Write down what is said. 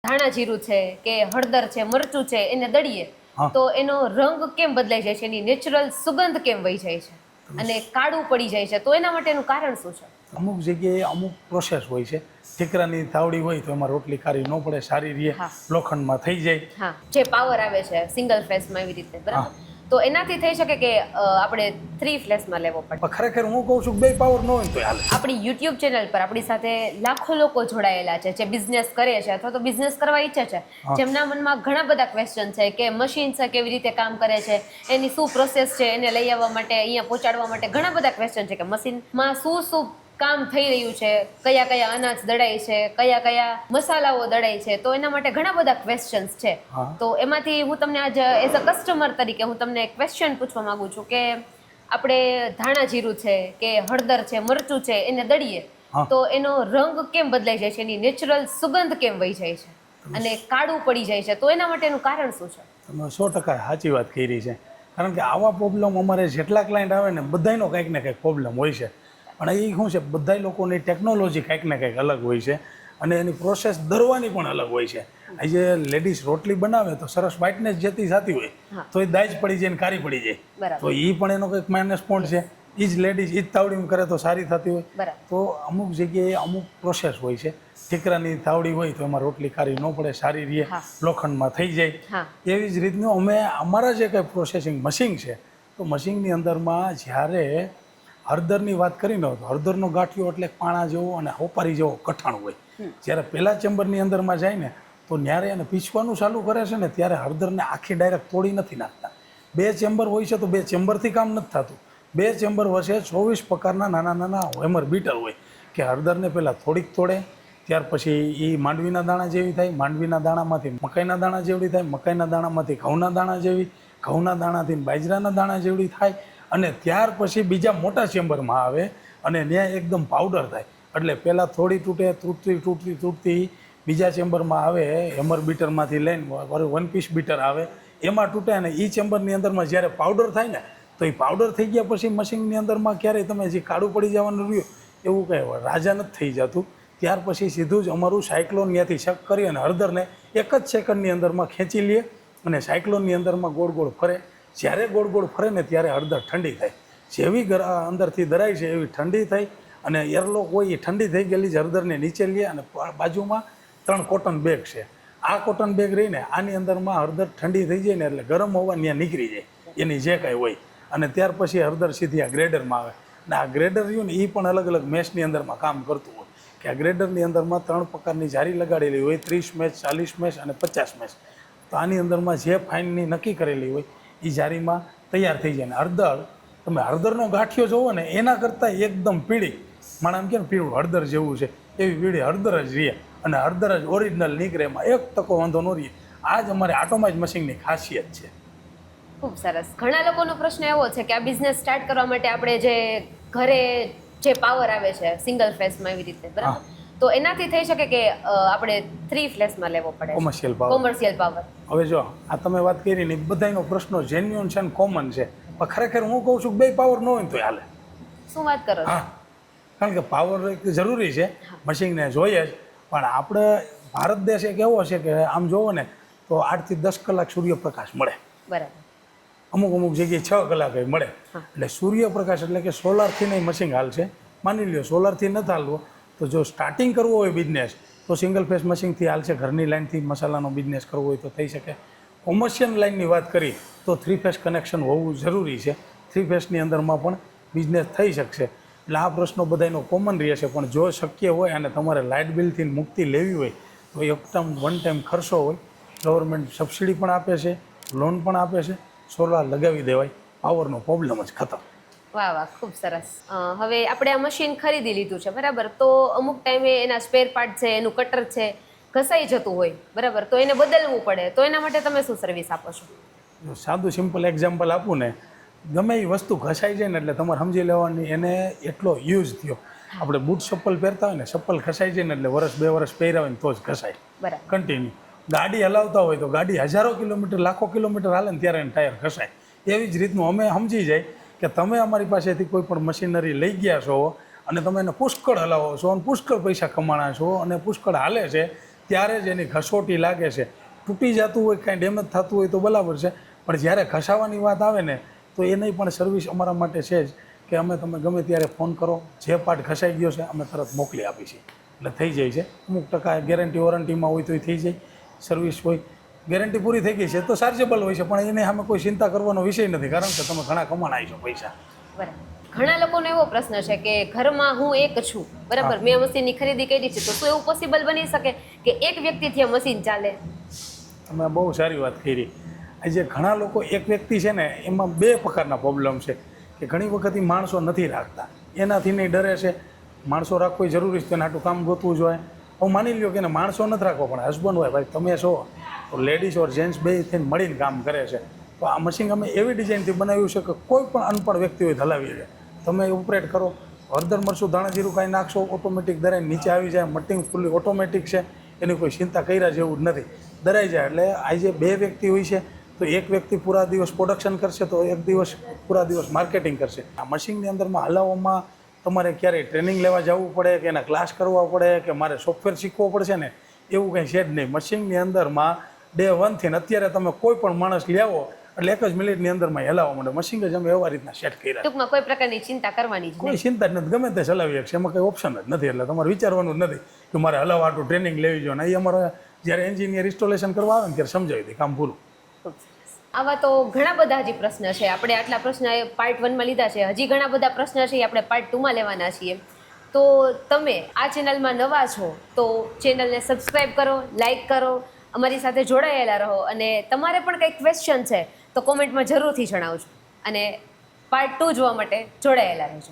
ધાણા જીરું છે કે હળદર છે, મરચું છે, એને દળીએ તો એનો રંગ કેમ બદલાઈ જાય છે, એની નેચરલ સુગંધ કેમ વહી જાય છે અને કાળું પડી જાય છે, તો એના માટેનું કારણ શું છે? અમુક જગ્યાએ અમુક પ્રોસેસ હોય છે. ઠીકરાની તાવડી હોય તો એમાં રોટલી ખારી ન પડે, સારી રહે, લોખંડમાં થઈ જાય. હા, જે પાવર આવે છે સિંગલ ફેસમાં એવી રીતે, બરાબર? તો એનાથી થઈ શકે કે આપણે 3 ફ્લેશમાં લેવો પડે. ખરેખર હું કહું છું 2 પાવર ન હોય તો હાલે. આપણી યુટ્યુબ ચેનલ પર આપણી સાથે લાખો લોકો જોડાયેલા છે જે બિઝનેસ કરે છે અથવા તો બિઝનેસ કરવા ઈચ્છે છે, જેમના મનમાં ઘણા બધા ક્વેશ્ચન છે કે મશીન છે કેવી રીતે કામ કરે છે, એની શું પ્રોસેસ છે, એને લઈ આવવા માટે, અહીંયા પહોંચાડવા માટે ઘણા બધા ક્વેશ્ચન છે કે મશીનમાં શું કામ થઈ રહ્યું છે, કયા કયા અનાજ દળાય છે, કયા કયા મસાલાઓ દળાય છે, તો એના માટે ઘણા બધા ક્વેશ્ચન્સ છે. તો એમાંથી હું તમને આજ એઝ અ કસ્ટમર તરીકે હું તમને એક ક્વેશ્ચન પૂછવા માંગુ છું કે આપણે ધાણા જીરું છે કે હળદર છે, મરચું છે, એને દળીએ તો એનો રંગ કેમ બદલાઈ જાય છે, એની નેચરલ સુગંધ કેમ વહી જાય છે અને કાળું પડી જાય છે, તો એના માટેનું કારણ શું છે? તમે 100% સાચી વાત કરી છે. કારણ કે આવા પ્રોબ્લેમ અમારે જેટલા ક્લાયન્ટ આવે ને બધાયનો કંઈક ને કંઈક પ્રોબ્લેમ હોય છે. પણ એ શું છે, બધા લોકોની ટેકનોલોજી કંઈક ને કંઈક અલગ હોય છે અને એની પ્રોસેસ દરવાની પણ અલગ હોય છે. આજે લેડીઝ રોટલી બનાવે તો સરસ વ્હાઇટનેસ જતી થતી હોય તો એ દાજ પડી જાય ને કારી પડી જાય, તો એ પણ એનો કંઈક માઇનસ પોઈન્ટ છે. એ જ લેડીઝ એ જ તાવડીમાં કરે તો સારી થતી હોય. તો અમુક જગ્યાએ અમુક પ્રોસેસ હોય છે. ઠીકરાની તાવડી હોય તો એમાં રોટલી ખારી ન પડે, સારી રહે, લોખંડમાં થઈ જાય. એવી જ રીતનું અમે અમારા જે કંઈ પ્રોસેસિંગ મશીન છે, તો મશીનની અંદરમાં જ્યારે હળદરની વાત કરીને તો હળદરનો ગાંઠિયો એટલે પાણા જેવો અને હોપારી જેવો કઠણ હોય. જ્યારે પહેલા ચેમ્બરની અંદરમાં જાય ને તો ન્યારે એને પીસવાનું ચાલુ કરે છે ને ત્યારે હળદરને આખી ડાયરેક્ટ તોડી નથી નાખતા. 2 ચેમ્બર હોય છે તો 2 ચેમ્બરથી કામ નથી થતું. 2 ચેમ્બર વચ્ચે 24 પ્રકારના નાના નાના હેમર બીટર હોય કે હળદરને પહેલાં થોડીક તોડે, ત્યાર પછી એ માંડવીના દાણા જેવી થાય, માંડવીના દાણામાંથી મકાઈના દાણા જેવડી થાય, મકાઈના દાણામાંથી ઘઉંના દાણા જેવી, ઘઉંના દાણાથી બાજરાના દાણા જેવડી થાય અને ત્યાર પછી બીજા મોટા ચેમ્બરમાં આવે અને ત્યાં એકદમ પાવડર થાય. એટલે પહેલાં થોડી તૂટતી બીજા ચેમ્બરમાં આવે, હેમર બીટરમાંથી લઈને 1 પીસ બીટર આવે એમાં તૂટે અને એ ચેમ્બરની અંદરમાં જ્યારે પાવડર થાય ને તો એ પાવડર થઈ ગયા પછી મશીનની અંદરમાં ક્યારેય તમે જે કાળું પડી જવાનું રહ્યું એવું કંઈ રાજા નથી થઈ જતું. ત્યાર પછી સીધું જ અમારું સાયક્લોન ત્યાંથી શક કરી અને હળદરને 1 જ સેકન્ડની અંદરમાં ખેંચી લઈએ અને સાયક્લોનની અંદરમાં ગોળ ગોળ ફરે. જ્યારે ગોળ ગોળ ફરે ને ત્યારે હળદર ઠંડી થાય. જેવી અંદરથી દરાય છે એવી ઠંડી થઈ અને એરલોક હોય એ ઠંડી થઈ ગયેલી જ હળદરને નીચે લઈએ અને બાજુમાં 3 કોટન બેગ છે. આ કોટન બેગ રહીને આની અંદરમાં હળદર ઠંડી થઈ જાય ને એટલે ગરમ હવા ત્યાં નીકળી જાય એની જે કાંઈ હોય અને ત્યાર પછી હળદર સીધી આ ગ્રેડરમાં આવે. અને આ ગ્રેડર રહ્યું ને એ પણ અલગ અલગ મેશની અંદરમાં કામ કરતું હોય કે આ ગ્રેડરની અંદરમાં 3 પ્રકારની જારી લગાડેલી હોય, 30 મેશ, 40 મેશ અને 50 મેશ. તો આની અંદરમાં જે ફાઇનની નક્કી કરેલી હોય એ જારીમાં તૈયાર થઈ જાય. ને હળદર, તમે હળદરનો ગાંઠિયો જોવો ને એના કરતાં એકદમ પીળી, માણા એમ કે ને પીળું હળદર જેવું છે એવી પીળી હળદર જ રહે અને હળદર જ ઓરિજિનલ નીકળે, એમાં 1% વાંધો ન રહે. આ જ અમારે ઓટોમાઇઝ મશીનની ખાસિયત છે. ખૂબ સરસ. ઘણા લોકોનો પ્રશ્ન એવો છે કે આ બિઝનેસ સ્ટાર્ટ કરવા માટે આપણે જે ઘરે જે પાવર આવે છે સિંગલ ફેસમાં એવી રીતે, બરાબર, તો એનાથી થઈ શકે કે આપણે 3 ફ્લેશમાં લેવો પડે, કોમર્શિયલ પાવર. હવે જો આ તમે વાત કરી ને બધાનો પ્રશ્નો જેન્યુઅન છે ને કોમન છે, પણ ખરેખર હું કહું છું 2 પાવર ન હોય તો હાલે. શું વાત કરો છો? હા, કારણ કે પાવર જરૂરી છે, મશીનને જોઈએ જ. પણ આપણે ભારત દેશ એક એવો છે કે આમ જોવો ને તો 8 થી 10 કલાક સૂર્યપ્રકાશ મળે. બરાબર. અમુક જગ્યાએ 6 કલાક મળે. એટલે સૂર્યપ્રકાશ એટલે કે સોલારથી નહીં મશીન હાલશે. માની લ્યો સોલારથી નથી હાલવો તો જો સ્ટાર્ટિંગ કરવો હોય બિઝનેસ તો સિંગલ ફેસ મશીનથી હાલશે. ઘરની લાઇનથી મસાલાનો બિઝનેસ કરવો હોય તો થઈ શકે. કોમર્શિયલ લાઇનની વાત કરી તો 3 ફેસ કનેક્શન હોવું જરૂરી છે. 3 ફેસની અંદરમાં પણ બિઝનેસ થઈ શકશે. એટલે આ પ્રશ્નો બધાનો કોમન રહેશે. પણ જો શક્ય હોય અને તમારે લાઇટ બિલથી મુક્તિ લેવી હોય તો વન ટાઈમ ખર્ચો હોય. ગવર્મેન્ટ સબસિડી પણ આપે છે, લોન પણ આપે છે. સોલાર લગાવી દેવાય, પાવરનો પ્રોબ્લેમ જ ખતમ. વાહ વાહ, ખૂબ સરસ. હવે આપણે આ મશીન ખરીદી લીધું છે, બરાબર, તો અમુક ટાઈમે એના સ્પેર પાર્ટ છે, એનું કટર છે, ઘસાઈ જતું હોય, બરાબર, તો એને બદલવું પડે, તો એના માટે તમે શું સર્વિસ આપો છો? સાદું સિમ્પલ એક્ઝામ્પલ આપું ને, ગમે એ વસ્તુ ઘસાઈ જાય ને એટલે તમારે સમજી લેવાની એને એટલો યુઝ થયો. આપણે બૂટ ચપ્પલ પહેરતા હોય ને, ચપ્પલ ઘસાઈ જાય ને એટલે 1-2 વર્ષ પહેર્યા હોય ને તો જ ઘસાય. બરાબર. કન્ટિન્યુ ગાડી હલાવતા હોય તો ગાડી હજારો કિલોમીટર, લાખો કિલોમીટર હાલે ને ત્યારે એને ટાયર ઘસાય. એવી જ રીતનું અમે સમજી જાય કે તમે અમારી પાસેથી કોઈ પણ મશીનરી લઈ ગયા છો અને તમે એને પુષ્કળ હલાવો છો અને પુષ્કળ પૈસા કમાણા છો અને પુષ્કળ હાલે છે, ત્યારે જ એની ઘસોટી લાગે છે. તૂટી જતું હોય, કાંઈ ડેમેજ થતું હોય તો બરાબર છે, પણ જ્યારે ઘસાવાની વાત આવે ને તો એની પણ સર્વિસ અમારા માટે છે જ કે અમે તમે ગમે ત્યારે ફોન કરો, જે પાર્ટ ઘસાઈ ગયો છે અમે તરત મોકલી આપી છીએ, એટલે થઈ જાય છે. અમુક ટકા ગેરંટી વોરંટીમાં હોય તો એ થઈ જાય, સર્વિસ હોય. ગેરંટી પૂરી થઈ ગઈ છે તો ચાર્જેબલ હોય છે, પણ એને સામે કોઈ ચિંતા કરવાનો વિષય નથી, કારણ કે તમે ઘણા કમાણા છો પૈસા. બરાબર. ઘણા લોકોનો એવો પ્રશ્ન છે કે ઘરમાં હું એક છું, બરાબર, મેં મશીનની ખરીદી કરી છે, તો શું એવું પોસિબલ બની શકે કે એક વ્યક્તિથી આ મશીન ચાલે? તમે બહુ સારી વાત કરી. આજે ઘણા લોકો એક વ્યક્તિ છે ને એમાં બે પ્રકારના પ્રોબ્લેમ છે કે ઘણી વખત ઈ માણસો નથી રાખતા, એનાથી નહીં ડરે છે. માણસો રાખવું જરૂરી છે, તેના હાટું કામ ગોતવું જોઈએ. હું માની લ્યો કે એને માણસો નથી રાખવો, પણ હસબન્ડ હોય, ભાઈ તમે છો તો લેડીઝ ઓર જેન્ટ્સ બે થઈને મળીને કામ કરે છે. તો આ મશીન અમે એવી ડિઝાઇનથી બનાવ્યું છે કે કોઈ પણ અનપણ વ્યક્તિ હોય હલાવી લે, તમે ઓપરેટ કરો, હળદર મરચું દાણા જીરું કાંઈ નાખશો, ઓટોમેટિક દરાઈને નીચે આવી જાય. મટિંગ ફૂલ્લી ઓટોમેટિક છે, એની કોઈ ચિંતા કર્યા જેવું જ નથી, દરાઈ જાય. એટલે આજે બે વ્યક્તિ હોય છે તો એક વ્યક્તિ પૂરા દિવસ પ્રોડક્શન કરશે તો એક દિવસ પૂરા દિવસ માર્કેટિંગ કરશે. આ મશીનની અંદરમાં હલાવવામાં તમારે ક્યારેય ટ્રેનિંગ લેવા જવું પડે કે એના ક્લાસ કરવા પડે કે મારે સોફ્ટવેર શીખવો પડશે ને, એવું કંઈ છે જ નહીં. મશીનની અંદરમાં ડે 1 થી અત્યારે તમે કોઈ પણ માણસ લેવો એટલે 1 જ મિનિટની અંદરમાં હલાવવા માંડે. મશીન જ અમે એવા રીતના સેટ કર્યા. ટૂંકમાં કોઈ પ્રકારની ચિંતા કરવાની જ કોઈ નહીં. ચિંતા જ નથી, ગમે તે ચલાવી શકશે, એમાં કંઈ ઓપ્શન જ નથી. એટલે તમારે વિચારવાનું જ નથી કે મારે હલાવવા હાટું ટ્રેનિંગ લેવી જોઈએ. ને એ અમારે જ્યારે એન્જિનિયર ઇન્સ્ટોલેશન કરવા આવે ને ત્યારે સમજાવી દે, કામ પૂરું. આવા તો ઘણા બધા હજી પ્રશ્ન છે. આપણે આટલા પ્રશ્ન પાર્ટ 1 માં લીધા છે, હજી ઘણા બધા પ્રશ્ન છે આપણે પાર્ટ 2 માં લેવાના છીએ. તો તમે આ ચેનલમાં નવા છો તો ચેનલને સબસ્ક્રાઈબ કરો, લાઈક કરો, અમારી સાથે જોડાયેલા રહો, અને તમારે પણ કંઈક ક્વેશ્ચન છે તો કોમેન્ટમાં જરૂરથી જણાવજો, અને પાર્ટ 2 જોવા માટે જોડાયેલા રહેજો.